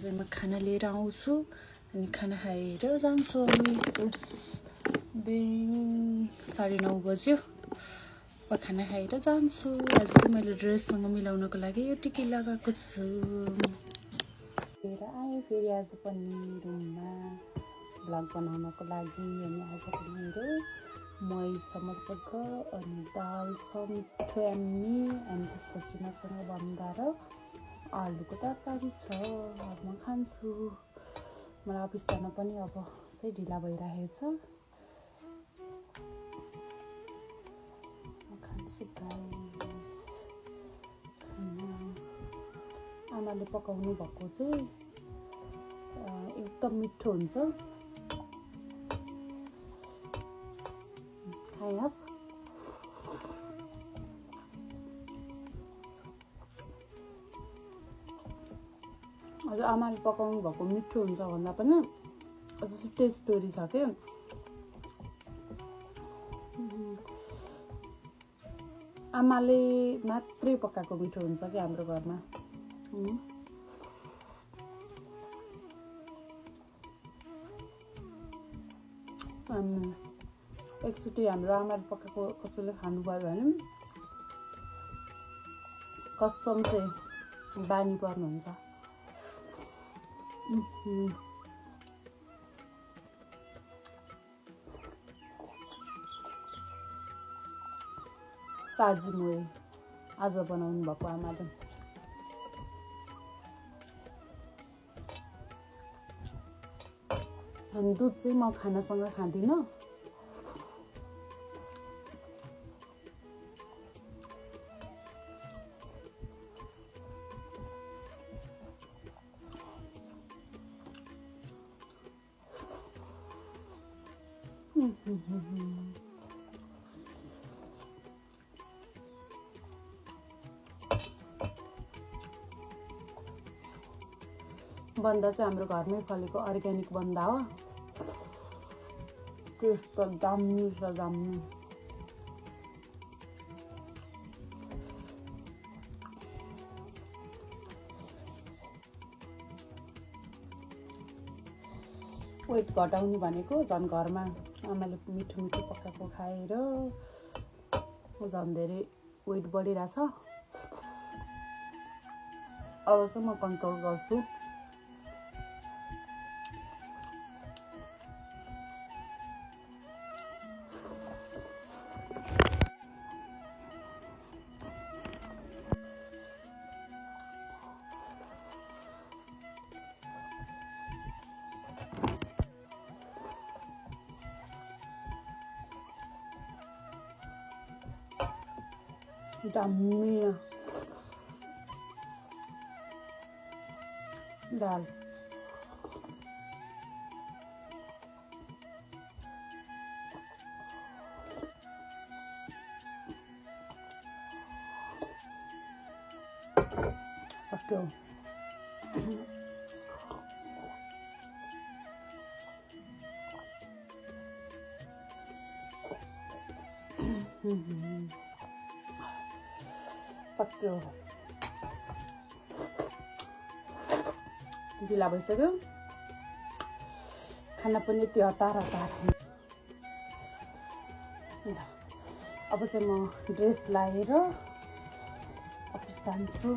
म खाना लिएर आउँछु अनि खाना खाएर जान्छु अनि इट्स बिङ 9:30 बज्यो। म खाना खाएर जान्छु। आज चाहिँ मैले ड्रेससँग मिलाउनको लागि यो टिकी लगाएको छु। लिएर आएँ फेरि आज पनि रुममा भ्लग बनाउनको लागि। अनि आजको मेरो मही समोसा अनि दाल मिठो एम्मी अनि त्यसपछि मसँग बन्दा र आलुको तरकारी छ। अब म खान्छु। मलाई अफिस जान पनि अब चाहिँ ढिला भइरहेछ। म खान्छु गाइस। आमाले पकाउनु भएको चाहिँ एकदम मिठो हुन्छ। खाइहास्। अझ आमाले पकाउनु भएको मिठो हुन्छ भन्दा पनि अझ टेस्ट स्टोरी छ के। आमाले मात्रै पकाएको मिठो हुन्छ कि हाम्रो घरमा। एकचोटि हाम्रो आमाले पकाएको कसैले खानुभयो भने कसम चाहिँ बानी पर्नुहुन्छ। साजी मोए आज बनाउनु भएको आमाले। अनि दुध चाहिँ म खानासँग खाँदिनँ। बन्दा चाहिँ हाम्रो घरमै फलेको अर्ग्यानिक बन्दा हो। त्यस्तो दामी छ दामी। वेट घटाउनु भनेको झन् घरमा आमाले मिठो मिठो पकाएको खाएर झन् धेरै वेट बढिरहेछ। अब चाहिँ म कन्ट्रोल गर्छु। दामी दाल सक्यो। सक्यो। ढिला भइसक्यो। खाना पनि त्यो हतार। अब चाहिँ म ड्रेस लाएर अफिस जान्छु।